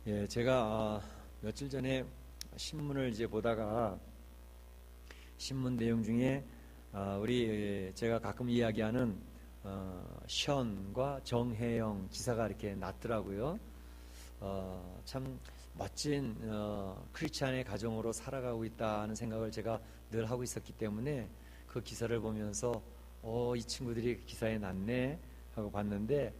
예, 제가 며칠 전에 신문을 이제 보다가 신문 내용 중에 제가 가끔 이야기하는 션과 정혜영 기사가 이렇게 났더라고요. 참 멋진 크리스찬의 가정으로 살아가고 있다는 생각을 제가 늘 하고 있었기 때문에 그 기사를 보면서 이 친구들이 기사에 났네 하고 봤는데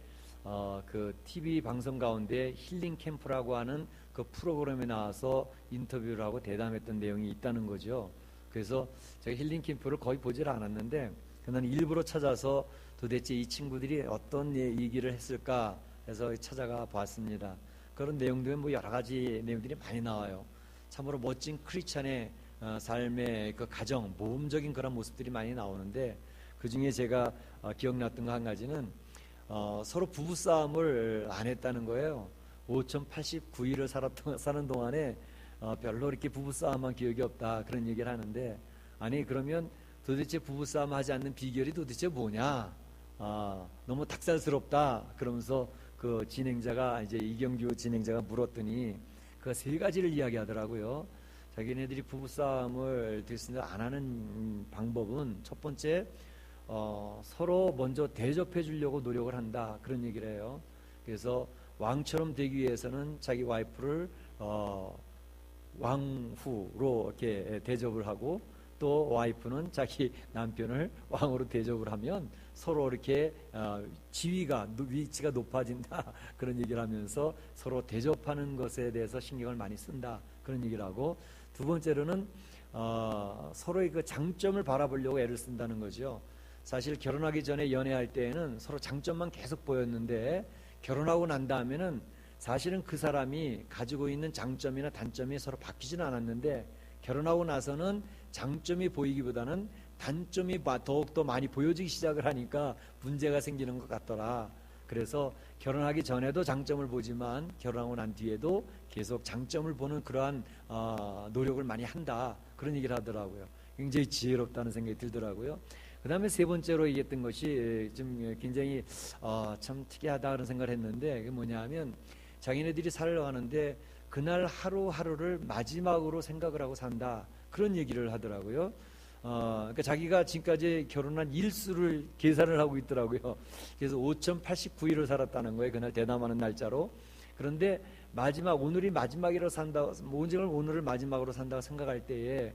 그 TV 방송 가운데 힐링 캠프라고 하는 그 프로그램에 나와서 인터뷰를 하고 대담했던 내용이 있다는 거죠. 그래서 제가 힐링 캠프를 거의 보질 않았는데 그날 일부러 찾아서 도대체 이 친구들이 어떤 얘기를 했을까 해서 찾아가 봤습니다. 그런 내용들은 뭐 여러 가지 내용들이 많이 나와요. 참으로 멋진 크리스찬의 삶의 그 가정, 모범적인 그런 모습들이 많이 나오는데 그 중에 제가 기억났던 거 한 가지는 서로 부부싸움을 안 했다는 거예요. 5089일을 사는 동안에 별로 이렇게 부부싸움한 기억이 없다 그런 얘기를 하는데, 아니 그러면 도대체 부부싸움 하지 않는 비결이 도대체 뭐냐, 너무 닭살스럽다 그러면서 그 진행자가 이제 이경규 진행자가 물었더니 그 세 가지를 이야기하더라고요. 자기네들이 부부싸움을 들쓰는 안 하는 방법은 첫 번째, 서로 먼저 대접해 주려고 노력을 한다 그런 얘기를 해요. 그래서 왕처럼 되기 위해서는 자기 와이프를 왕후로 이렇게 대접을 하고, 또 와이프는 자기 남편을 왕으로 대접을 하면 서로 이렇게 위치가 높아진다 그런 얘기를 하면서 서로 대접하는 것에 대해서 신경을 많이 쓴다 그런 얘기를 하고, 두 번째로는 서로의 그 장점을 바라보려고 애를 쓴다는 거죠. 사실 결혼하기 전에 연애할 때에는 서로 장점만 계속 보였는데 결혼하고 난 다음에는 사실은 그 사람이 가지고 있는 장점이나 단점이 서로 바뀌지는 않았는데, 결혼하고 나서는 장점이 보이기보다는 단점이 더욱더 많이 보여지기 시작을 하니까 문제가 생기는 것 같더라. 그래서 결혼하기 전에도 장점을 보지만 결혼하고 난 뒤에도 계속 장점을 보는 그러한 노력을 많이 한다 그런 얘기를 하더라고요. 굉장히 지혜롭다는 생각이 들더라고요. 그 다음에 세 번째로 얘기했던 것이 좀 굉장히 참 특이하다 그런 생각을 했는데, 그게 뭐냐 하면 자기네들이 살아가는데 그날 하루하루를 마지막으로 생각을 하고 산다 그런 얘기를 하더라고요. 그러니까 자기가 지금까지 결혼한 일수를 계산을 하고 있더라고요. 그래서 5089일을 살았다는 거예요, 그날 대담하는 날짜로. 그런데 오늘이 마지막이라고 산다, 오늘을 마지막으로 산다고 생각할 때에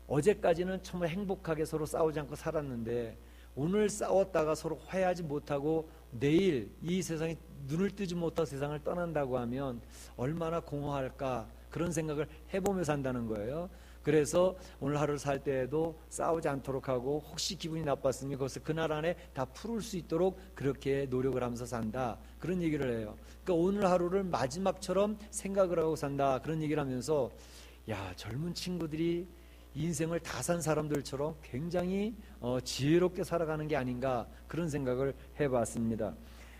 어제까지는 정말 행복하게 서로 싸우지 않고 살았는데 오늘 싸웠다가 서로 화해하지 못하고 내일 이 세상에 눈을 뜨지 못하고 세상을 떠난다고 하면 얼마나 공허할까 그런 생각을 해보며 산다는 거예요. 그래서 오늘 하루를 살 때에도 싸우지 않도록 하고, 혹시 기분이 나빴으면 그것을 그날 안에 다 풀을 수 있도록 그렇게 노력을 하면서 산다 그런 얘기를 해요. 그러니까 오늘 하루를 마지막처럼 생각을 하고 산다 그런 얘기를 하면서, 야, 젊은 친구들이 인생을 다 산 사람들처럼 굉장히 지혜롭게 살아가는 게 아닌가 그런 생각을 해봤습니다.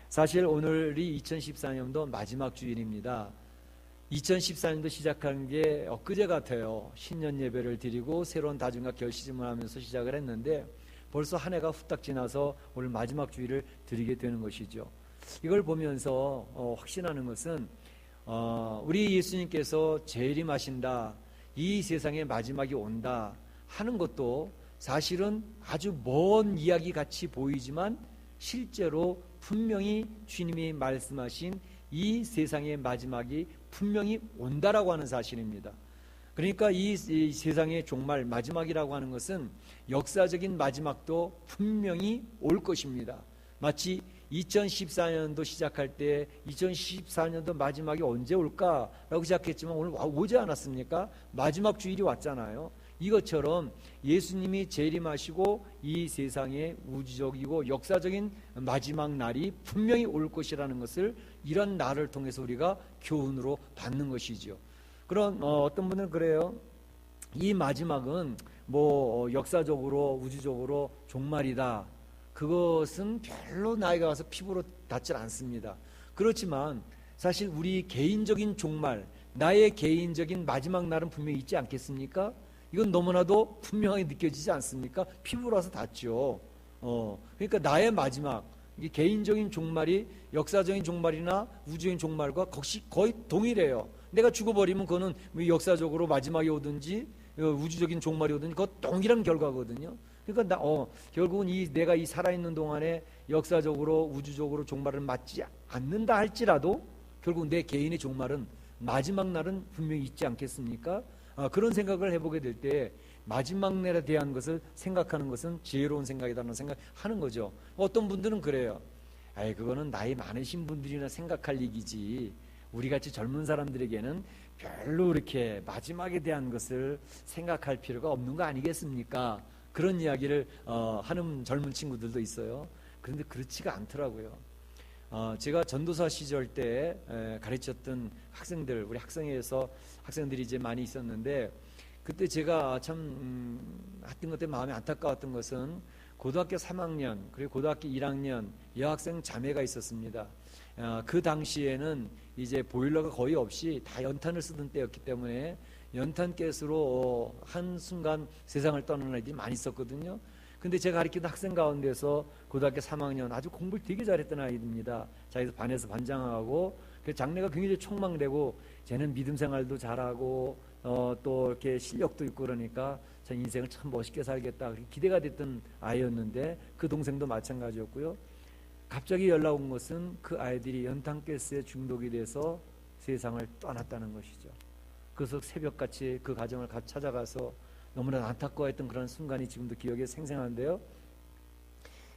사실 오늘이 2014년도 마지막 주일입니다. 2014년도 시작한 게 엊그제 같아요. 신년 예배를 드리고 새로운 다짐과 결심을 하면서 시작을 했는데 벌써 한 해가 후딱 지나서 오늘 마지막 주일을 드리게 되는 것이죠. 이걸 보면서 확신하는 것은 우리 예수님께서 재림하신다, 이 세상의 마지막이 온다 하는 것도 사실은 아주 먼 이야기 같이 보이지만 실제로 분명히 주님이 말씀하신 이 세상의 마지막이 분명히 온다라고 하는 사실입니다. 그러니까 이 세상의 종말, 마지막이라고 하는 것은 역사적인 마지막도 분명히 올 것입니다. 마치 2014년도 시작할 때 2014년도 마지막이 언제 올까라고 시작했지만 오늘 오지 않았습니까? 마지막 주일이 왔잖아요. 이것처럼 예수님이 재림하시고 이 세상의 우주적이고 역사적인 마지막 날이 분명히 올 것이라는 것을 이런 날을 통해서 우리가 교훈으로 받는 것이죠. 그런 어떤 분은 그래요. 이 마지막은 뭐 역사적으로 우주적으로 종말이다. 그것은 별로 나이가 와서 피부로 닿질 않습니다. 그렇지만 사실 우리 개인적인 종말, 나의 개인적인 마지막 날은 분명히 있지 않겠습니까? 이건 너무나도 분명하게 느껴지지 않습니까? 피부로 와서 닿죠. 그러니까 나의 마지막, 이게 개인적인 종말이 역사적인 종말이나 우주적인 종말과 거의 동일해요. 내가 죽어버리면 그거는 뭐 역사적으로 마지막에 오든지 우주적인 종말이 오든지 그거 동일한 결과거든요. 그러니까 결국은 내가 이 살아있는 동안에 역사적으로 우주적으로 종말을 맞지 않는다 할지라도 결국 내 개인의 종말은 마지막 날은 분명히 있지 않겠습니까? 그런 생각을 해보게 될 때 마지막 날에 대한 것을 생각하는 것은 지혜로운 생각이라는 생각하는 거죠. 어떤 분들은 그래요. 그거는 나이 많으신 분들이나 생각할 얘기지 우리같이 젊은 사람들에게는 별로 이렇게 마지막에 대한 것을 생각할 필요가 없는 거 아니겠습니까? 그런 이야기를 하는 젊은 친구들도 있어요. 그런데 그렇지가 않더라고요. 제가 전도사 시절 때 가르쳤던 학생들, 우리 학생회에서 학생들이 이제 많이 있었는데 그때 제가 참 하여튼 그때 마음이 안타까웠던 것은 고등학교 3학년 그리고 고등학교 1학년 여학생 자매가 있었습니다. 그 당시에는 이제 보일러가 거의 없이 다 연탄을 쓰던 때였기 때문에 연탄가스로 한순간 세상을 떠나는 아이들이 많이 있었거든요. 근데 제가 가르치던 학생 가운데서 고등학교 3학년 아주 공부를 되게 잘했던 아이입니다. 자기도 반에서 반장하고 장래가 굉장히 촉망되고 쟤는 믿음 생활도 잘하고 또 이렇게 실력도 있고 그러니까 저 인생을 참 멋있게 살겠다 기대가 됐던 아이였는데 그 동생도 마찬가지였고요. 갑자기 연락 온 것은 그 아이들이 연탄가스에 중독이 돼서 세상을 떠났다는 것이죠. 그래서 새벽같이 그 가정을 찾아가서 너무나 안타까워했던 그런 순간이 지금도 기억에 생생한데요.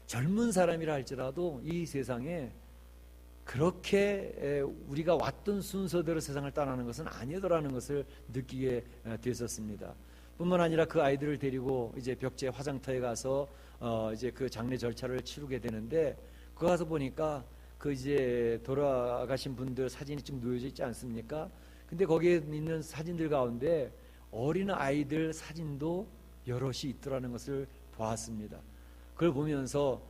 젊은 사람이라 할지라도 이 세상에 그렇게 우리가 왔던 순서대로 세상을 떠나는 것은 아니더라는 것을 느끼게 됐었습니다. 뿐만 아니라 그 아이들을 데리고 이제 벽제 화장터에 가서 이제 그 장례 절차를 치르게 되는데 그 가서 보니까 그 이제 돌아가신 분들 사진이 좀 놓여져 있지 않습니까? 근데 거기에 있는 사진들 가운데 어린 아이들 사진도 여럿이 있더라는 것을 보았습니다. 그걸 보면서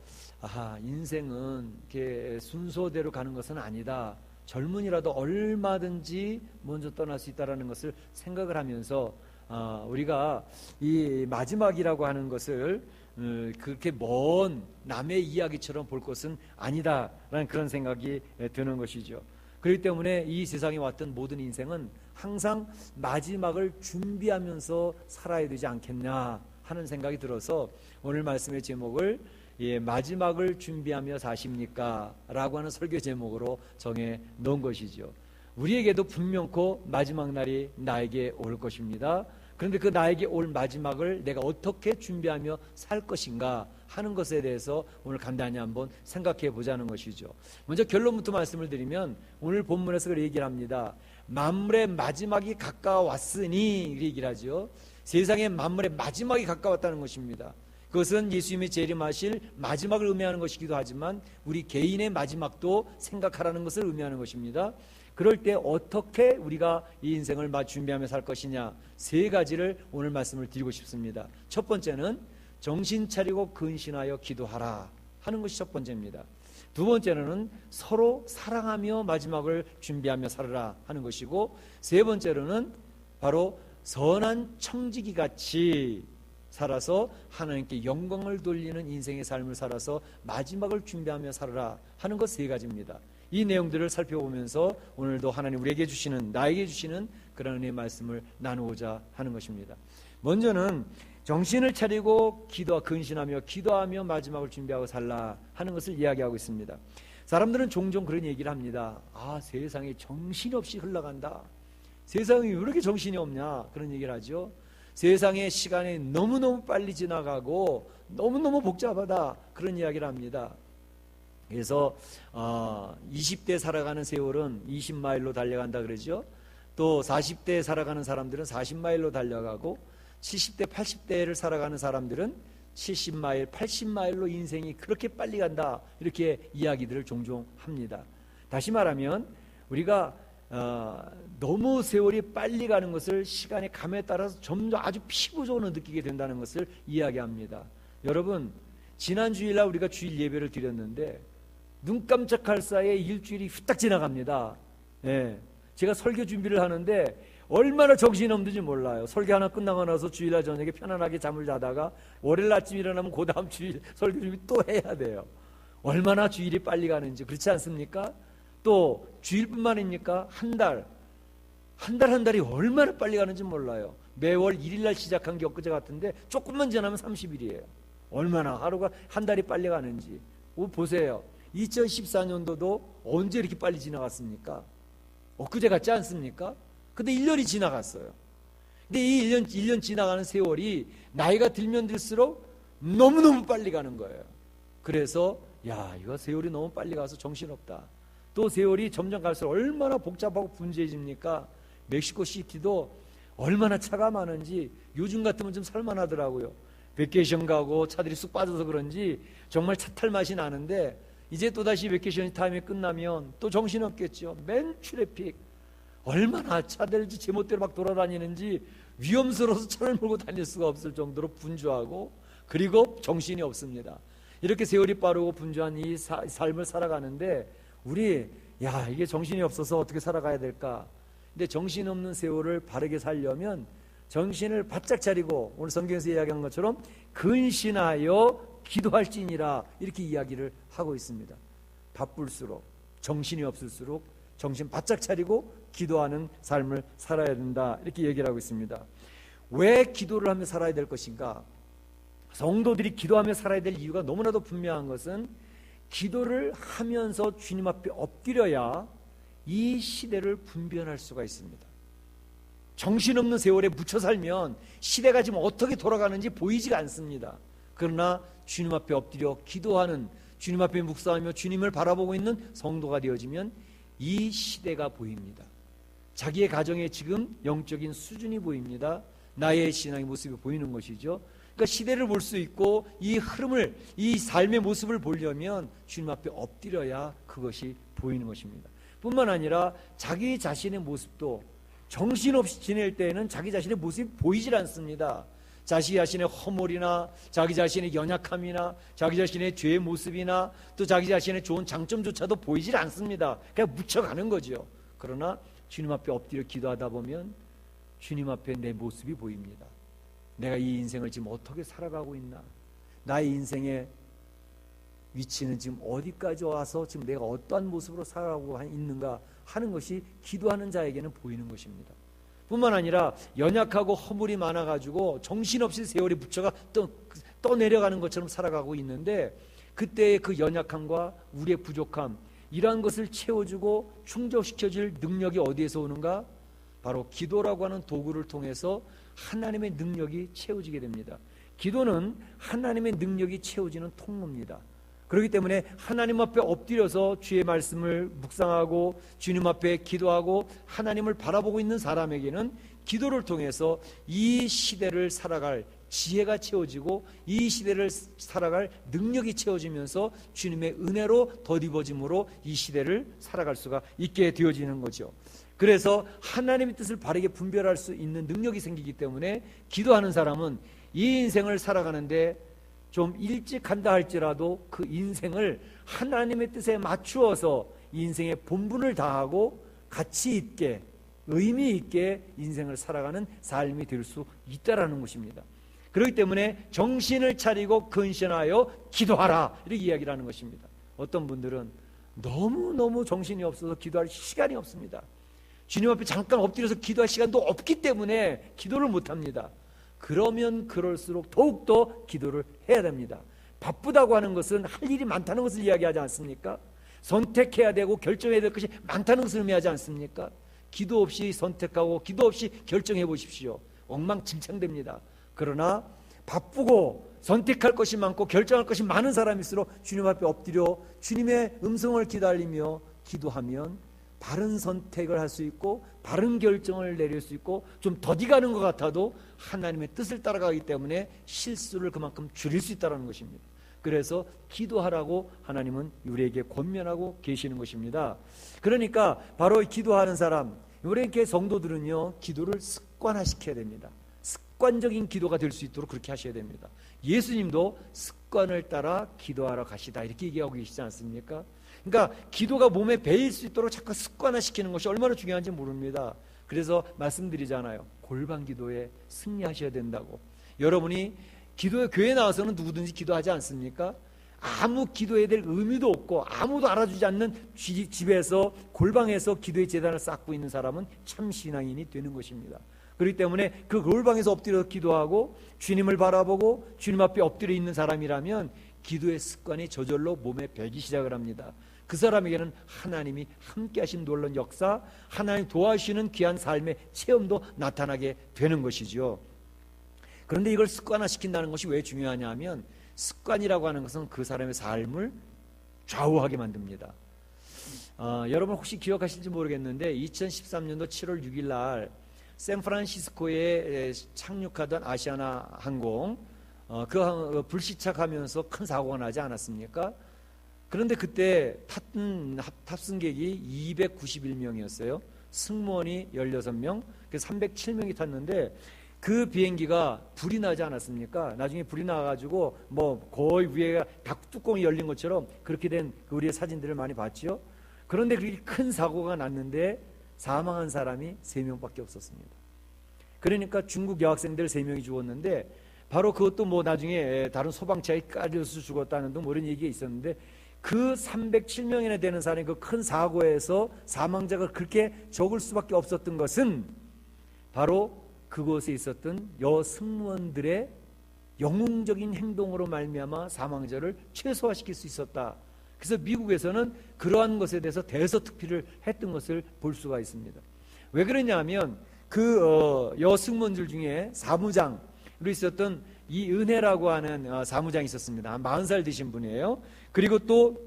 인생은 이렇게 순서대로 가는 것은 아니다. 젊은이라도 얼마든지 먼저 떠날 수 있다는 것을 생각을 하면서 우리가 이 마지막이라고 하는 것을 그렇게 먼 남의 이야기처럼 볼 것은 아니다라는 그런 생각이 드는 것이죠. 그렇기 때문에 이 세상에 왔던 모든 인생은 항상 마지막을 준비하면서 살아야 되지 않겠냐 하는 생각이 들어서 오늘 말씀의 제목을 마지막을 준비하며 사십니까? 라고 하는 설교 제목으로 정해 놓은 것이죠. 우리에게도 분명코 마지막 날이 나에게 올 것입니다. 그런데 그 나에게 올 마지막을 내가 어떻게 준비하며 살 것인가 하는 것에 대해서 오늘 간단히 한번 생각해 보자는 것이죠. 먼저 결론부터 말씀을 드리면 오늘 본문에서 그렇게 얘기를 합니다. 만물의 마지막이 가까웠으니 이렇게 얘기를 하죠. 세상의 만물의 마지막이 가까웠다는 것입니다. 그것은 예수님이 재림하실 마지막을 의미하는 것이기도 하지만 우리 개인의 마지막도 생각하라는 것을 의미하는 것입니다. 그럴 때 어떻게 우리가 이 인생을 준비하며 살 것이냐, 세 가지를 오늘 말씀을 드리고 싶습니다. 첫 번째는 정신 차리고 근신하여 기도하라 하는 것이 첫 번째입니다. 두 번째로는 서로 사랑하며 마지막을 준비하며 살아라 하는 것이고, 세 번째로는 바로 선한 청지기 같이 살아서 하나님께 영광을 돌리는 인생의 삶을 살아서 마지막을 준비하며 살아라 하는 것 세 가지입니다. 이 내용들을 살펴보면서 오늘도 하나님 우리에게 주시는, 나에게 주시는 그런 은혜의 말씀을 나누고자 하는 것입니다. 먼저는 정신을 차리고 근신하며 기도하며 마지막을 준비하고 살라 하는 것을 이야기하고 있습니다. 사람들은 종종 그런 얘기를 합니다. 세상에 정신이 없이 흘러간다. 세상이 왜 이렇게 정신이 없냐 그런 얘기를 하죠. 세상의 시간이 너무너무 빨리 지나가고 너무너무 복잡하다 그런 이야기를 합니다. 그래서 20대 살아가는 세월은 20마일로 달려간다 그러죠. 또 40대 살아가는 사람들은 40마일로 달려가고 70대 80대를 살아가는 사람들은 70마일 80마일로 인생이 그렇게 빨리 간다 이렇게 이야기들을 종종 합니다. 다시 말하면 우리가 너무 세월이 빨리 가는 것을 시간의 감에 따라서 점점 아주 피부적으로 느끼게 된다는 것을 이야기합니다. 여러분, 지난 주일날 우리가 주일 예배를 드렸는데 눈 깜짝할 사이에 일주일이 후딱 지나갑니다. 제가 설교 준비를 하는데 얼마나 정신이 없는지 몰라요. 설교 하나 끝나고 나서 주일날 저녁에 편안하게 잠을 자다가 월요일 아침 일어나면 그 다음 주일 설교 준비 또 해야 돼요. 얼마나 주일이 빨리 가는지. 그렇지 않습니까? 또 주일뿐만 아닙니까? 한 달, 한 달 한 달이 얼마나 빨리 가는지 몰라요. 매월 1일 날 시작한 게 엊그제 같은데 조금만 지나면 30일이에요. 얼마나 하루가 한 달이 빨리 가는지. 보세요. 2014년도도 언제 이렇게 빨리 지나갔습니까? 엊그제 같지 않습니까? 근데 1년이 지나갔어요. 근데 이 1년 지나가는 세월이 나이가 들면 들수록 너무너무 빨리 가는 거예요. 그래서 이거 세월이 너무 빨리 가서 정신없다. 또 세월이 점점 갈수록 얼마나 복잡하고 분주해집니까? 멕시코 시티도 얼마나 차가 많은지 요즘 같으면 좀 살만하더라고요. 베케이션 가고 차들이 쑥 빠져서 그런지 정말 차 탈 맛이 나는데 이제 또다시 베케이션 타임이 끝나면 또 정신없겠죠. 맨 트래픽. 얼마나 차들이 제멋대로 막 돌아다니는지 위험스러워서 차를 몰고 다닐 수가 없을 정도로 분주하고 그리고 정신이 없습니다. 이렇게 세월이 빠르고 분주한 이 삶을 살아가는데 우리 이게 정신이 없어서 어떻게 살아가야 될까? 근데 정신없는 세월을 바르게 살려면 정신을 바짝 차리고 오늘 성경에서 이야기한 것처럼 근신하여 기도할지니라 이렇게 이야기를 하고 있습니다. 바쁠수록 정신이 없을수록 정신 바짝 차리고 기도하는 삶을 살아야 된다 이렇게 얘기를 하고 있습니다. 왜 기도를 하며 살아야 될 것인가? 성도들이 기도하며 살아야 될 이유가 너무나도 분명한 것은 기도를 하면서 주님 앞에 엎드려야 이 시대를 분별할 수가 있습니다. 정신없는 세월에 묻혀 살면 시대가 지금 어떻게 돌아가는지 보이지가 않습니다. 그러나 주님 앞에 엎드려 기도하는, 주님 앞에 묵상하며 주님을 바라보고 있는 성도가 되어지면 이 시대가 보입니다. 자기의 가정에 지금 영적인 수준이 보입니다. 나의 신앙의 모습이 보이는 것이죠. 그러니까 시대를 볼 수 있고 이 흐름을, 이 삶의 모습을 보려면 주님 앞에 엎드려야 그것이 보이는 것입니다. 뿐만 아니라 자기 자신의 모습도 정신없이 지낼 때에는 자기 자신의 모습이 보이질 않습니다. 자기 자신의 허물이나 자기 자신의 연약함이나 자기 자신의 죄의 모습이나 또 자기 자신의 좋은 장점조차도 보이질 않습니다. 그냥 묻혀가는 거죠. 그러나 주님 앞에 엎드려 기도하다 보면 주님 앞에 내 모습이 보입니다. 내가 이 인생을 지금 어떻게 살아가고 있나? 나의 인생의 위치는 지금 어디까지 와서 지금 내가 어떠한 모습으로 살아가고 있는가 하는 것이 기도하는 자에게는 보이는 것입니다. 뿐만 아니라 연약하고 허물이 많아가지고 정신없이 세월이 묻혀가 떠내려가는 것처럼 살아가고 있는데 그때의 그 연약함과 우리의 부족함 이러한 것을 채워주고 충족시켜줄 능력이 어디에서 오는가? 바로 기도라고 하는 도구를 통해서 하나님의 능력이 채워지게 됩니다. 기도는 하나님의 능력이 채워지는 통로입니다. 그렇기 때문에 하나님 앞에 엎드려서 주의 말씀을 묵상하고 주님 앞에 기도하고 하나님을 바라보고 있는 사람에게는 기도를 통해서 이 시대를 살아갈 지혜가 채워지고 이 시대를 살아갈 능력이 채워지면서 주님의 은혜로 덧입어짐으로 이 시대를 살아갈 수가 있게 되어지는 거죠. 그래서 하나님의 뜻을 바르게 분별할 수 있는 능력이 생기기 때문에 기도하는 사람은 이 인생을 살아가는데 좀 일찍 한다 할지라도 그 인생을 하나님의 뜻에 맞추어서 인생의 본분을 다하고 가치 있게 의미 있게 인생을 살아가는 삶이 될 수 있다라는 것입니다. 그렇기 때문에 정신을 차리고 근신하여 기도하라 이렇게 이야기를 하는 것입니다. 어떤 분들은 너무너무 정신이 없어서 기도할 시간이 없습니다. 주님 앞에 잠깐 엎드려서 기도할 시간도 없기 때문에 기도를 못합니다. 그러면 그럴수록 더욱더 기도를 해야 됩니다. 바쁘다고 하는 것은 할 일이 많다는 것을 이야기하지 않습니까? 선택해야 되고 결정해야 될 것이 많다는 것을 의미하지 않습니까? 기도 없이 선택하고 기도 없이 결정해 보십시오. 엉망진창됩니다. 그러나 바쁘고 선택할 것이 많고 결정할 것이 많은 사람일수록 주님 앞에 엎드려 주님의 음성을 기다리며 기도하면 바른 선택을 할 수 있고 바른 결정을 내릴 수 있고 좀 더디가는 것 같아도 하나님의 뜻을 따라가기 때문에 실수를 그만큼 줄일 수 있다는 것입니다. 그래서 기도하라고 하나님은 우리에게 권면하고 계시는 것입니다. 그러니까 바로 기도하는 사람, 우리에게 성도들은요 기도를 습관화시켜야 됩니다. 습관적인 기도가 될 수 있도록 그렇게 하셔야 됩니다. 예수님도 습관을 따라 기도하러 가시다 이렇게 얘기하고 계시지 않습니까? 그러니까 기도가 몸에 배일 수 있도록 자꾸 습관화시키는 것이 얼마나 중요한지 모릅니다. 그래서 말씀드리잖아요. 골방 기도에 승리하셔야 된다고. 여러분이 교회에 나와서는 누구든지 기도하지 않습니까? 아무 기도해야 될 의미도 없고 아무도 알아주지 않는 집에서 골방에서 기도의 재단을 쌓고 있는 사람은 참 신앙인이 되는 것입니다. 그렇기 때문에 그 골방에서 엎드려 기도하고 주님을 바라보고 주님 앞에 엎드려 있는 사람이라면 기도의 습관이 저절로 몸에 배기 시작을 합니다. 그 사람에게는 하나님이 함께 하신 놀라운 역사, 하나님 도와주시는 귀한 삶의 체험도 나타나게 되는 것이죠. 그런데 이걸 습관화시킨다는 것이 왜 중요하냐 하면 습관이라고 하는 것은 그 사람의 삶을 좌우하게 만듭니다. 여러분 혹시 기억하실지 모르겠는데 2013년도 7월 6일 날 샌프란시스코에 착륙하던 아시아나 항공 불시착하면서 큰 사고가 나지 않았습니까? 그런데 그때 탑승객이 291명이었어요. 승무원이 16명, 그래서 307명이 탔는데 그 비행기가 불이 나지 않았습니까? 나중에 불이 나가지고 거의 위에가 닭뚜껑이 열린 것처럼 그렇게 된 우리의 사진들을 많이 봤죠. 그런데 그렇게 큰 사고가 났는데 사망한 사람이 3명밖에 없었습니다. 그러니까 중국 여학생들 3명이 죽었는데 바로 그것도 나중에 다른 소방차에 깔려서 죽었다는 등 이런 얘기가 있었는데 그 307명이나 되는 사람이 그 큰 사고에서 사망자가 그렇게 적을 수밖에 없었던 것은 바로 그곳에 있었던 여승무원들의 영웅적인 행동으로 말미암아 사망자를 최소화시킬 수 있었다. 그래서 미국에서는 그러한 것에 대해서 대서특필을 했던 것을 볼 수가 있습니다. 왜 그러냐면 그 여승무원들 중에 사무장으로 있었던 이은혜라고 하는 사무장이 있었습니다. 한 40살 되신 분이에요. 그리고 또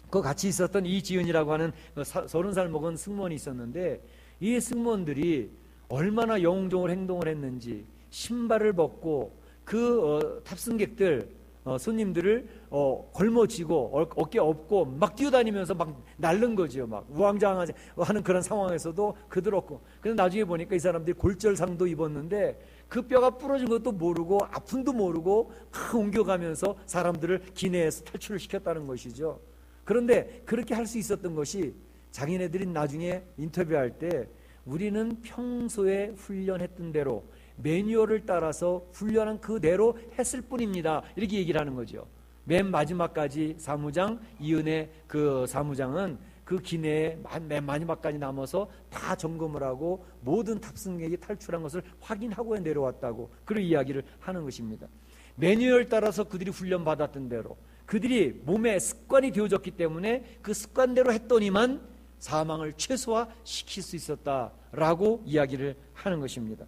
그 같이 있었던 이지은이라고 하는 30살 먹은 승무원이 있었는데 이 승무원들이 얼마나 영웅적으로 행동을 했는지 신발을 벗고 그 탑승객들 손님들을 걸머쥐고 어깨 업고 막 뛰어다니면서 막 날른 거죠. 막 우왕좌왕하는 그런 상황에서도 그들 없고. 그래서 나중에 보니까 이 사람들이 골절상도 입었는데 그 뼈가 부러진 것도 모르고 아픔도 모르고 막 옮겨가면서 사람들을 기내에서 탈출을 시켰다는 것이죠. 그런데 그렇게 할 수 있었던 것이 자기네들이 나중에 인터뷰할 때 우리는 평소에 훈련했던 대로 매뉴얼을 따라서 훈련한 그대로 했을 뿐입니다. 이렇게 얘기를 하는 거죠. 맨 마지막까지 사무장 이은혜 그 사무장은 그 기내에 맨 마지막까지 남아서 다 점검을 하고 모든 탑승객이 탈출한 것을 확인하고 내려왔다고 그런 이야기를 하는 것입니다. 매뉴얼 따라서 그들이 훈련받았던 대로 그들이 몸에 습관이 되어졌기 때문에 그 습관대로 했더니만 사망을 최소화시킬 수 있었다라고 이야기를 하는 것입니다.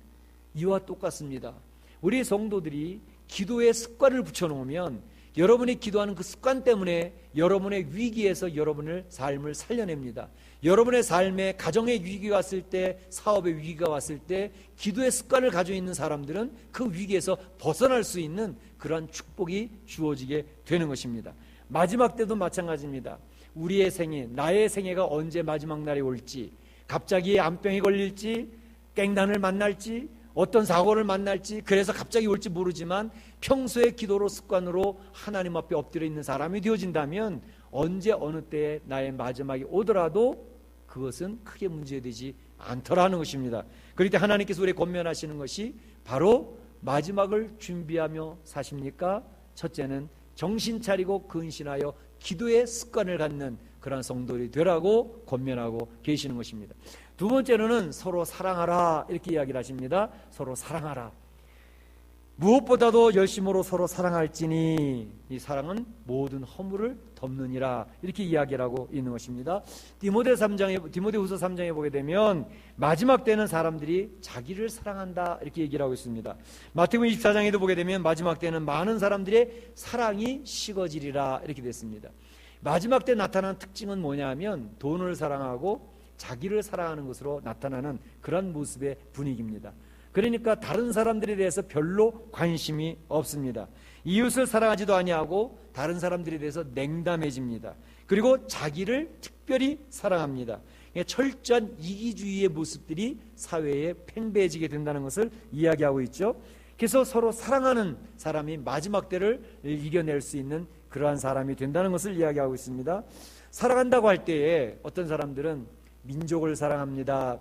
이와 똑같습니다. 우리 성도들이 기도의 습관을 붙여놓으면 여러분이 기도하는 그 습관 때문에 여러분의 위기에서 여러분의 삶을 살려냅니다. 여러분의 삶에 가정의 위기가 왔을 때, 사업의 위기가 왔을 때 기도의 습관을 가지고 있는 사람들은 그 위기에서 벗어날 수 있는 그러한 축복이 주어지게 되는 것입니다. 마지막 때도 마찬가지입니다. 우리의 생애, 나의 생애가 언제 마지막 날이 올지, 갑자기 암병이 걸릴지, 깽단을 만날지, 어떤 사고를 만날지, 그래서 갑자기 올지 모르지만 평소의 기도로 습관으로 하나님 앞에 엎드려 있는 사람이 되어진다면 언제 어느 때에 나의 마지막이 오더라도 그것은 크게 문제되지 않더라는 것입니다. 그럴 때 하나님께서 우리에게 권면하시는 것이 바로 마지막을 준비하며 사십니까? 첫째는 정신 차리고 근신하여 기도의 습관을 갖는 그런 성도들이 되라고 권면하고 계시는 것입니다. 두 번째로는 서로 사랑하라 이렇게 이야기를 하십니다. 서로 사랑하라. 무엇보다도 열심으로 서로 사랑할지니 이 사랑은 모든 허물을 덮느니라 이렇게 이야기를 하고 있는 것입니다. 디모데후서 3장에 보게 되면 마지막 때는 사람들이 자기를 사랑한다 이렇게 얘기를 하고 있습니다. 마태복음 24장에도 보게 되면 마지막 때는 많은 사람들의 사랑이 식어지리라 이렇게 됐습니다. 마지막 때 나타나는 특징은 뭐냐면 돈을 사랑하고 자기를 사랑하는 것으로 나타나는 그런 모습의 분위기입니다. 그러니까 다른 사람들에 대해서 별로 관심이 없습니다. 이웃을 사랑하지도 아니하고 다른 사람들에 대해서 냉담해집니다. 그리고 자기를 특별히 사랑합니다. 철저한 이기주의의 모습들이 사회에 팽배해지게 된다는 것을 이야기하고 있죠. 그래서 서로 사랑하는 사람이 마지막 때를 이겨낼 수 있는 그러한 사람이 된다는 것을 이야기하고 있습니다. 사랑한다고 할 때에 어떤 사람들은 민족을 사랑합니다.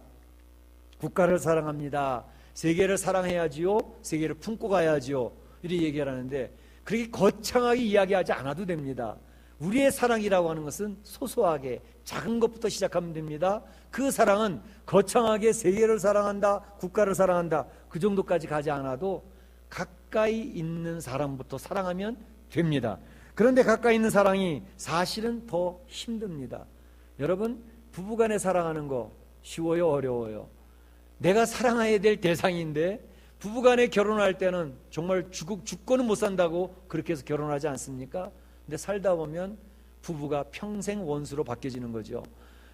국가를 사랑합니다. 세계를 사랑해야지요. 세계를 품고 가야지요. 이렇게 얘기를 하는데 그렇게 거창하게 이야기하지 않아도 됩니다. 우리의 사랑이라고 하는 것은 소소하게 작은 것부터 시작하면 됩니다. 그 사랑은 거창하게 세계를 사랑한다, 국가를 사랑한다, 그 정도까지 가지 않아도 가까이 있는 사람부터 사랑하면 됩니다. 그런데 가까이 있는 사랑이 사실은 더 힘듭니다. 여러분, 부부간에 사랑하는 거 쉬워요, 어려워요? 내가 사랑해야 될 대상인데 부부간에 결혼할 때는 정말 죽고는 못 산다고 그렇게 해서 결혼하지 않습니까? 근데 살다 보면 부부가 평생 원수로 바뀌어지는 거죠.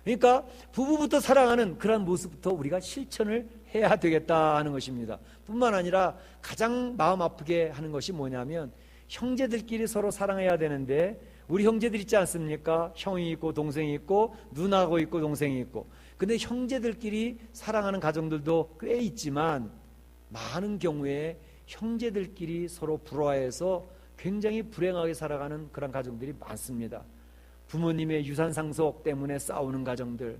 그러니까 부부부터 사랑하는 그런 모습부터 우리가 실천을 해야 되겠다 하는 것입니다. 뿐만 아니라 가장 마음 아프게 하는 것이 뭐냐면 형제들끼리 서로 사랑해야 되는데 우리 형제들 있지 않습니까? 형이 있고 동생이 있고 누나고 있고 동생이 있고. 근데 형제들끼리 사랑하는 가정들도 꽤 있지만 많은 경우에 형제들끼리 서로 불화해서 굉장히 불행하게 살아가는 그런 가정들이 많습니다. 부모님의 유산 상속 때문에 싸우는 가정들,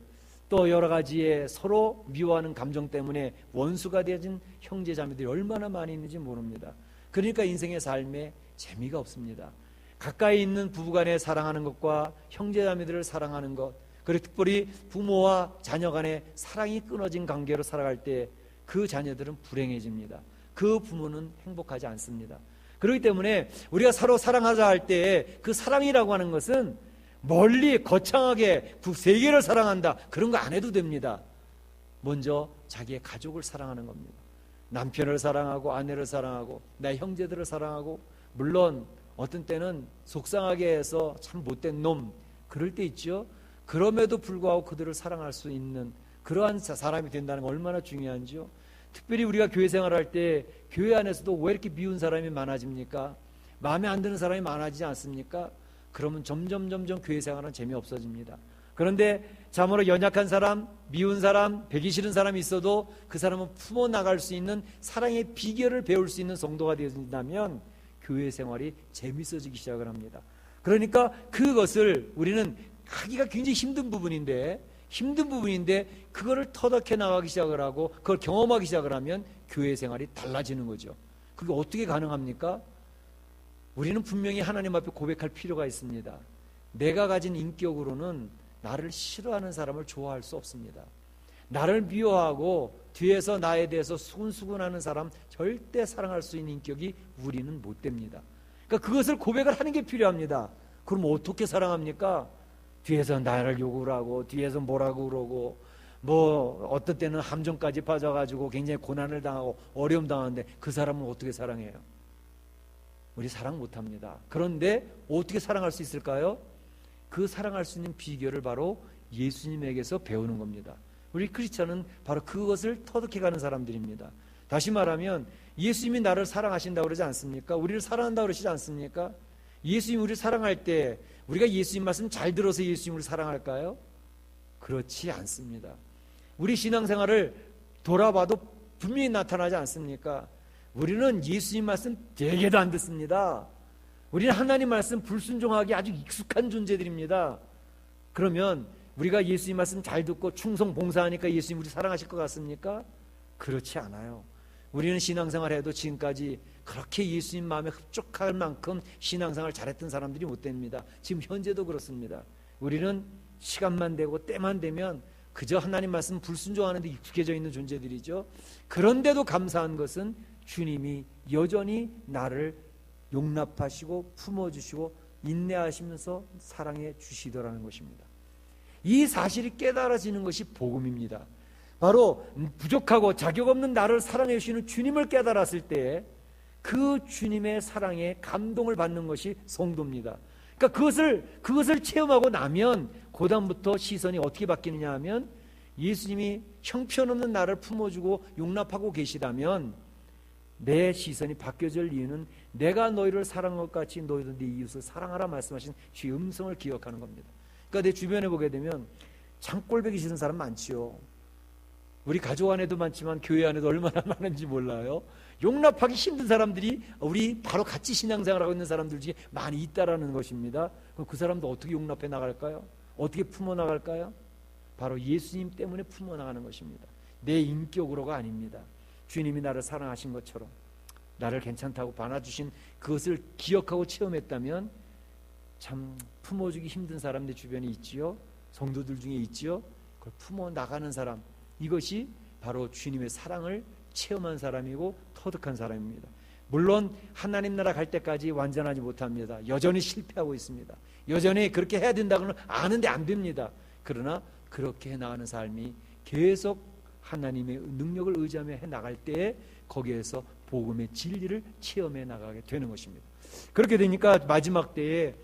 또 여러 가지의 서로 미워하는 감정 때문에 원수가 되어진 형제 자매들이 얼마나 많이 있는지 모릅니다. 그러니까 인생의 삶에 재미가 없습니다. 가까이 있는 부부간에 사랑하는 것과 형제 자매들을 사랑하는 것, 그리고 특별히 부모와 자녀 간의 사랑이 끊어진 관계로 살아갈 때 그 자녀들은 불행해집니다. 그 부모는 행복하지 않습니다. 그렇기 때문에 우리가 서로 사랑하자 할 때 그 사랑이라고 하는 것은 멀리 거창하게 세계를 사랑한다 그런 거 안 해도 됩니다. 먼저 자기의 가족을 사랑하는 겁니다. 남편을 사랑하고 아내를 사랑하고 내 형제들을 사랑하고, 물론 어떤 때는 속상하게 해서 참 못된 놈 그럴 때 있죠. 그럼에도 불구하고 그들을 사랑할 수 있는 그러한 사람이 된다는 건 얼마나 중요한지요. 특별히 우리가 교회 생활할 때 교회 안에서도 왜 이렇게 미운 사람이 많아집니까? 마음에 안 드는 사람이 많아지지 않습니까? 그러면 점점 교회 생활은 재미없어집니다. 그런데 참으로 연약한 사람, 미운 사람, 배기 싫은 사람이 있어도 그 사람은 품어나갈 수 있는 사랑의 비결을 배울 수 있는 성도가 되어진다면 교회 생활이 재밌어지기 시작을 합니다. 그러니까 그것을 우리는 하기가 굉장히 힘든 부분인데 그거를 터득해 나가기 시작을 하고 그걸 경험하기 시작을 하면 교회 생활이 달라지는 거죠. 그게 어떻게 가능합니까? 우리는 분명히 하나님 앞에 고백할 필요가 있습니다. 내가 가진 인격으로는 나를 싫어하는 사람을 좋아할 수 없습니다. 나를 미워하고 뒤에서 나에 대해서 수근수근하는 사람 절대 사랑할 수 있는 인격이 우리는 못 됩니다. 그러니까 그것을 고백을 하는 게 필요합니다. 그럼 어떻게 사랑합니까? 뒤에서 나를 욕을 하고 뒤에서 뭐라고 그러고 뭐 어떤 때는 함정까지 빠져가지고 굉장히 고난을 당하고 어려움 당하는데 그 사람은 어떻게 사랑해요? 우리 사랑 못합니다. 그런데 어떻게 사랑할 수 있을까요? 그 사랑할 수 있는 비결을 바로 예수님에게서 배우는 겁니다. 우리 크리스천은 바로 그것을 터득해가는 사람들입니다. 다시 말하면 예수님이 나를 사랑하신다고 그러지 않습니까? 우리를 사랑한다고 그러시지 않습니까? 예수님이 우리를 사랑할 때 우리가 예수님 말씀 잘 들어서 예수님을 사랑할까요? 그렇지 않습니다. 우리 신앙생활을 돌아봐도 분명히 나타나지 않습니까? 우리는 예수님 말씀 되게도 안 듣습니다. 우리는 하나님 말씀 불순종하기 아주 익숙한 존재들입니다. 그러면 우리가 예수님 말씀 잘 듣고 충성 봉사하니까 예수님 우리 사랑하실 것 같습니까? 그렇지 않아요. 우리는 신앙생활 해도 지금까지 그렇게 예수님 마음에 흡족할 만큼 신앙생활 잘했던 사람들이 못 됩니다. 지금 현재도 그렇습니다. 우리는 시간만 되고 때만 되면 그저 하나님 말씀 불순종하는 데 익숙해져 있는 존재들이죠. 그런데도 감사한 것은 주님이 여전히 나를 용납하시고 품어주시고 인내하시면서 사랑해 주시더라는 것입니다. 이 사실이 깨달아지는 것이 복음입니다. 바로 부족하고 자격 없는 나를 사랑해 주시는 주님을 깨달았을 때 그 주님의 사랑에 감동을 받는 것이 성도입니다. 그러니까 그것을 체험하고 나면 그 다음부터 시선이 어떻게 바뀌느냐 하면 예수님이 형편없는 나를 품어주고 용납하고 계시다면 내 시선이 바뀌어질 이유는 내가 너희를 사랑한 것 같이 너희도 네 이웃을 사랑하라 말씀하신 주의 음성을 기억하는 겁니다. 그러니까 내 주변에 보게 되면 장꼴배기 싫은 사람 많지요. 우리 가족 안에도 많지만 교회 안에도 얼마나 많은지 몰라요. 용납하기 힘든 사람들이 우리 바로 같이 신앙생활하고 있는 사람들 중에 많이 있다라는 것입니다. 그럼 그 사람도 어떻게 용납해 나갈까요? 어떻게 품어 나갈까요? 바로 예수님 때문에 품어 나가는 것입니다. 내 인격으로가 아닙니다. 주님이 나를 사랑하신 것처럼 나를 괜찮다고 받아주신 그것을 기억하고 체험했다면 참 품어주기 힘든 사람 내 주변에 있지요. 성도들 중에 있지요. 그걸 품어 나가는 사람, 이것이 바로 주님의 사랑을 체험한 사람이고 터득한 사람입니다. 물론 하나님 나라 갈 때까지 완전하지 못합니다. 여전히 실패하고 있습니다. 여전히 그렇게 해야 된다고는 아는데 안 됩니다. 그러나 그렇게 나가는 삶이 계속 하나님의 능력을 의지하며 해나갈 때에 거기에서 복음의 진리를 체험해 나가게 되는 것입니다. 그렇게 되니까 마지막 때에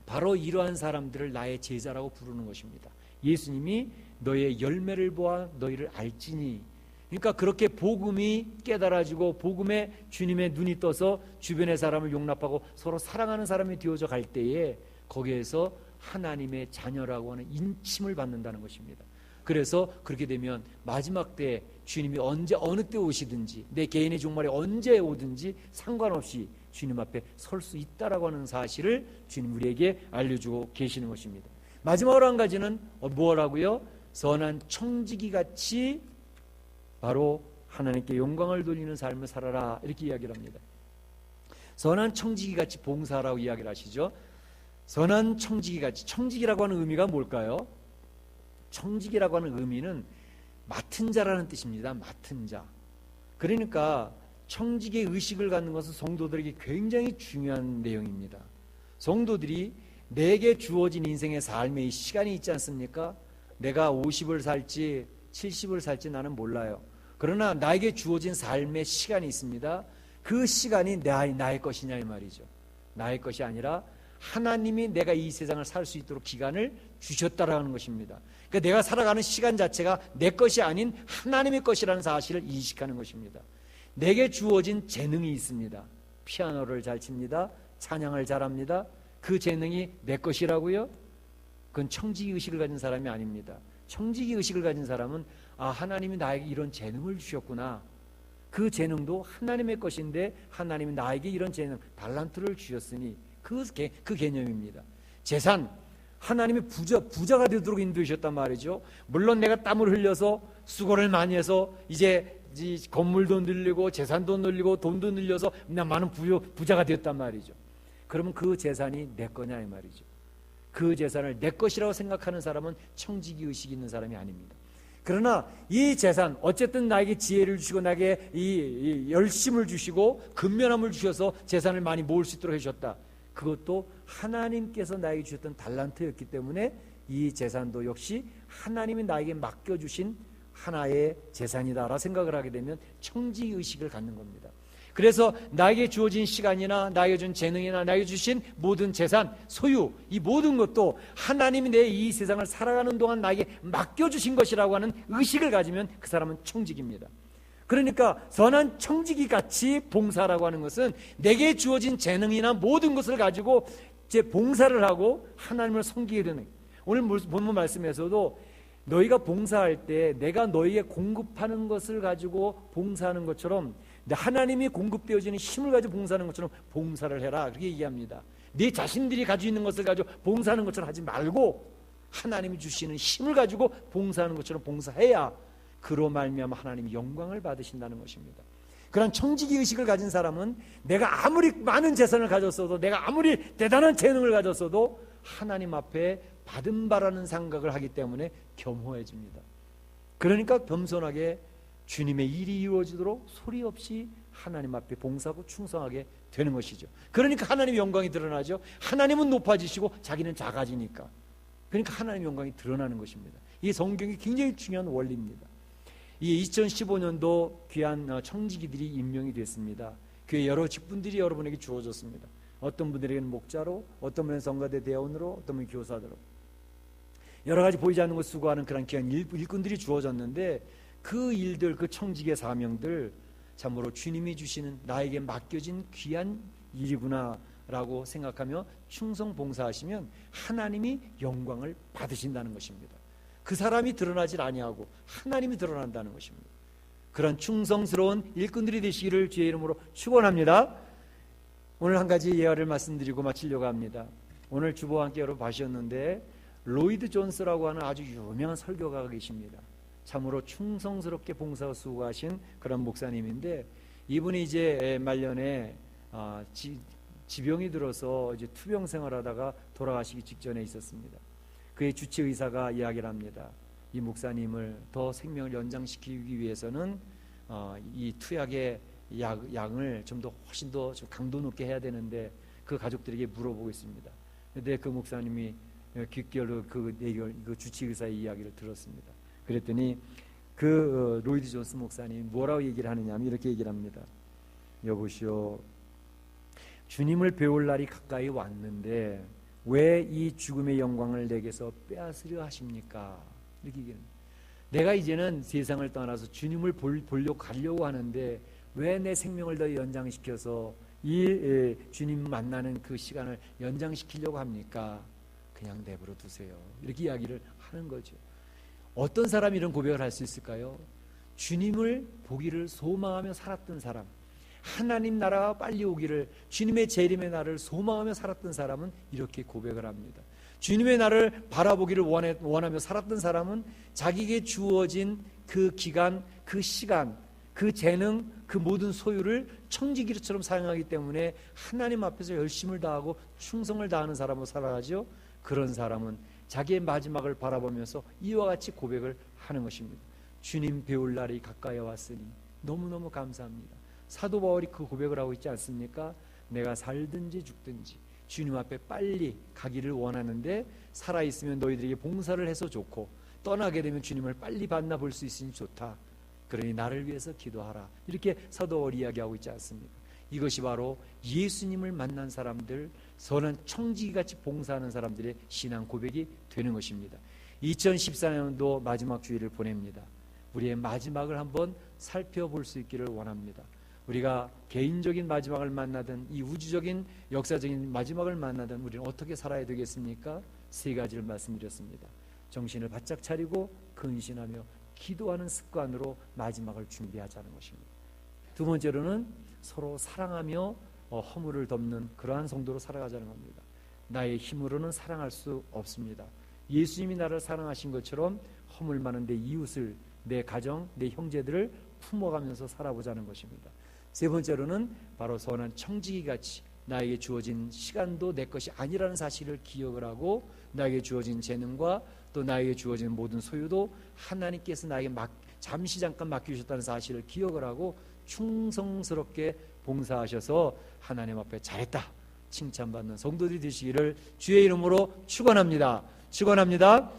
바로 이러한 사람들을 나의 제자라고 부르는 것입니다. 예수님이 너의 열매를 보아 너희를 알지니, 그러니까 그렇게 복음이 깨달아지고 복음에 주님의 눈이 떠서 주변의 사람을 용납하고 서로 사랑하는 사람이 되어져 갈 때에 거기에서 하나님의 자녀라고 하는 인침을 받는다는 것입니다. 그래서 그렇게 되면 마지막 때 주님이 언제 어느 때 오시든지 내 개인의 종말에 언제 오든지 상관없이 주님 앞에 설 수 있다라고 하는 사실을 주님 우리에게 알려주고 계시는 것입니다. 마지막으로 한 가지는 뭐라고요? 선한 청지기 같이 바로 하나님께 영광을 돌리는 삶을 살아라, 이렇게 이야기를 합니다. 선한 청지기 같이 봉사라고 이야기를 하시죠. 선한 청지기 같이, 청지기라고 하는 의미가 뭘까요? 청지기라고 하는 의미는 맡은 자라는 뜻입니다. 맡은 자. 그러니까 청지기의 의식을 갖는 것은 성도들에게 굉장히 중요한 내용입니다. 성도들이 내게 주어진 인생의 삶의 시간이 있지 않습니까? 내가 50을 살지 70을 살지 나는 몰라요. 그러나 나에게 주어진 삶의 시간이 있습니다. 그 시간이 나의 것이냐 이 말이죠. 나의 것이 아니라 하나님이 내가 이 세상을 살 수 있도록 기간을 주셨다라는 것입니다. 그러니까 내가 살아가는 시간 자체가 내 것이 아닌 하나님의 것이라는 사실을 인식하는 것입니다. 내게 주어진 재능이 있습니다. 피아노를 잘 칩니다. 찬양을 잘합니다. 그 재능이 내 것이라고요? 그건 청지기 의식을 가진 사람이 아닙니다. 청지기 의식을 가진 사람은 하나님이 나에게 이런 재능을 주셨구나. 그 재능도 하나님의 것인데 하나님이 나에게 이런 재능, 달란트를 주셨으니 그 개념입니다. 재산, 하나님이 부자가 되도록 인도하셨단 말이죠. 물론 내가 땀을 흘려서 수고를 많이 해서 이제 건물도 늘리고 재산도 늘리고 돈도 늘려서 많은 부자가 되었단 말이죠. 그러면 그 재산이 내 거냐 이 말이죠. 그 재산을 내 것이라고 생각하는 사람은 청지기 의식이 있는 사람이 아닙니다. 그러나 이 재산, 어쨌든 나에게 지혜를 주시고 나에게 이 열심을 주시고 근면함을 주셔서 재산을 많이 모을 수 있도록 해주셨다. 그것도 하나님께서 나에게 주셨던 달란트였기 때문에 이 재산도 역시 하나님이 나에게 맡겨주신 하나의 재산이다라 생각을 하게 되면 청지의식을 갖는 겁니다. 그래서 나에게 주어진 시간이나 나에게 준 재능이나 나에게 주신 모든 재산, 소유, 이 모든 것도 하나님이 내 이 세상을 살아가는 동안 나에게 맡겨주신 것이라고 하는 의식을 가지면 그 사람은 청지기입니다. 그러니까 선한 청지기 같이 봉사라고 하는 것은 내게 주어진 재능이나 모든 것을 가지고 제 봉사를 하고 하나님을 섬기게 되는, 오늘 본문 말씀에서도 너희가 봉사할 때 내가 너희에 공급하는 것을 가지고 봉사하는 것처럼 하나님이 공급되어지는 힘을 가지고 봉사하는 것처럼 봉사를 해라, 그렇게 얘기합니다. 네 자신들이 가지고 있는 것을 가지고 봉사하는 것처럼 하지 말고 하나님이 주시는 힘을 가지고 봉사하는 것처럼 봉사해야 그로 말미암아 하나님이 영광을 받으신다는 것입니다. 그런 청지기 의식을 가진 사람은 내가 아무리 많은 재산을 가졌어도 내가 아무리 대단한 재능을 가졌어도 하나님 앞에 받은 바라는 생각을 하기 때문에 겸허해집니다. 그러니까 겸손하게 주님의 일이 이루어지도록 소리 없이 하나님 앞에 봉사하고 충성하게 되는 것이죠. 그러니까 하나님의 영광이 드러나죠. 하나님은 높아지시고 자기는 작아지니까. 그러니까 하나님의 영광이 드러나는 것입니다. 이 성경이 굉장히 중요한 원리입니다. 이 2015년도 귀한 청지기들이 임명이 됐습니다. 교회 여러 직분들이 여러분에게 주어졌습니다. 어떤 분들에게는 목자로, 어떤 분은 성가대 대원으로, 어떤 분은 교사로 여러 가지 보이지 않는 것 수고하는 그런 귀한 일꾼들이 주어졌는데 그 일들, 그 청지기의 사명들 참으로 주님이 주시는 나에게 맡겨진 귀한 일이구나 라고 생각하며 충성 봉사하시면 하나님이 영광을 받으신다는 것입니다. 그 사람이 드러나질 아니하고 하나님이 드러난다는 것입니다. 그런 충성스러운 일꾼들이 되시기를 주의 이름으로 축원합니다. 오늘 한 가지 예화를 말씀드리고 마치려고 합니다. 오늘 주보와 함께 여러분 봐주셨는데 로이드 존스라고 하는 아주 유명한 설교가가 계십니다. 참으로 충성스럽게 봉사와 수고하신 그런 목사님인데 이분이 이제 말년에 지병이 들어서 이제 투병 생활하다가 돌아가시기 직전에 있었습니다. 그의 주치 의사가 이야기를 합니다. 이 목사님을 더 생명을 연장시키기 위해서는 이 투약의 양을 좀 더 훨씬 더 좀 강도 높게 해야 되는데 그 가족들에게 물어보고 있습니다. 근데 그 목사님이 귓결로 그 주치 의사의 이야기를 들었습니다. 그랬더니 그 로이드 존스 목사님이 뭐라고 얘기를 하느냐 하면 이렇게 얘기를 합니다. 여보시오, 주님을 배울 날이 가까이 왔는데 왜 이 죽음의 영광을 내게서 빼앗으려 하십니까? 이렇게 얘기합니다. 내가 이제는 세상을 떠나서 주님을 보려고 가려고 하는데 왜 내 생명을 더 연장시켜서 이 주님 만나는 그 시간을 연장시키려고 합니까? 그냥 내버려 두세요. 이렇게 이야기를 하는 거죠. 어떤 사람이 이런 고백을 할 수 있을까요? 주님을 보기를 소망하며 살았던 사람, 하나님 나라가 빨리 오기를, 주님의 재림의 날을 소망하며 살았던 사람은 이렇게 고백을 합니다. 주님의 날을 바라보기를 원하며 살았던 사람은 자기에게 주어진 그 기간, 그 시간, 그 재능, 그 모든 소유를 청지기처럼 사용하기 때문에 하나님 앞에서 열심을 다하고 충성을 다하는 사람으로 살아가죠. 그런 사람은 자기의 마지막을 바라보면서 이와 같이 고백을 하는 것입니다. 주님 배울 날이 가까이 왔으니 너무너무 감사합니다. 사도 바울이 그 고백을 하고 있지 않습니까? 내가 살든지 죽든지 주님 앞에 빨리 가기를 원하는데 살아있으면 너희들에게 봉사를 해서 좋고 떠나게 되면 주님을 빨리 만나볼 수 있으니 좋다. 그러니 나를 위해서 기도하라. 이렇게 사도 바울이 이야기하고 있지 않습니까? 이것이 바로 예수님을 만난 사람들, 선한 청지기같이 봉사하는 사람들의 신앙 고백이 되는 것입니다. 2014년도 마지막 주일을 보냅니다. 우리의 마지막을 한번 살펴볼 수 있기를 원합니다. 우리가 개인적인 마지막을 만나든 이 우주적인 역사적인 마지막을 만나든 우리는 어떻게 살아야 되겠습니까? 세 가지를 말씀드렸습니다. 정신을 바짝 차리고 근신하며 기도하는 습관으로 마지막을 준비하자는 것입니다. 두 번째로는 서로 사랑하며 허물을 덮는 그러한 성도로 살아가자는 겁니다. 나의 힘으로는 사랑할 수 없습니다. 예수님이 나를 사랑하신 것처럼 허물 많은 내 이웃을, 내 가정, 내 형제들을 품어가면서 살아보자는 것입니다. 세 번째로는 바로 선한 청지기같이 나에게 주어진 시간도 내 것이 아니라는 사실을 기억을 하고 나에게 주어진 재능과 또 나에게 주어진 모든 소유도 하나님께서 나에게 잠시 잠깐 맡기셨다는 사실을 기억을 하고 충성스럽게 봉사하셔서 하나님 앞에 잘했다 칭찬받는 성도들이 되시기를 주의 이름으로 축원합니다. 축원합니다.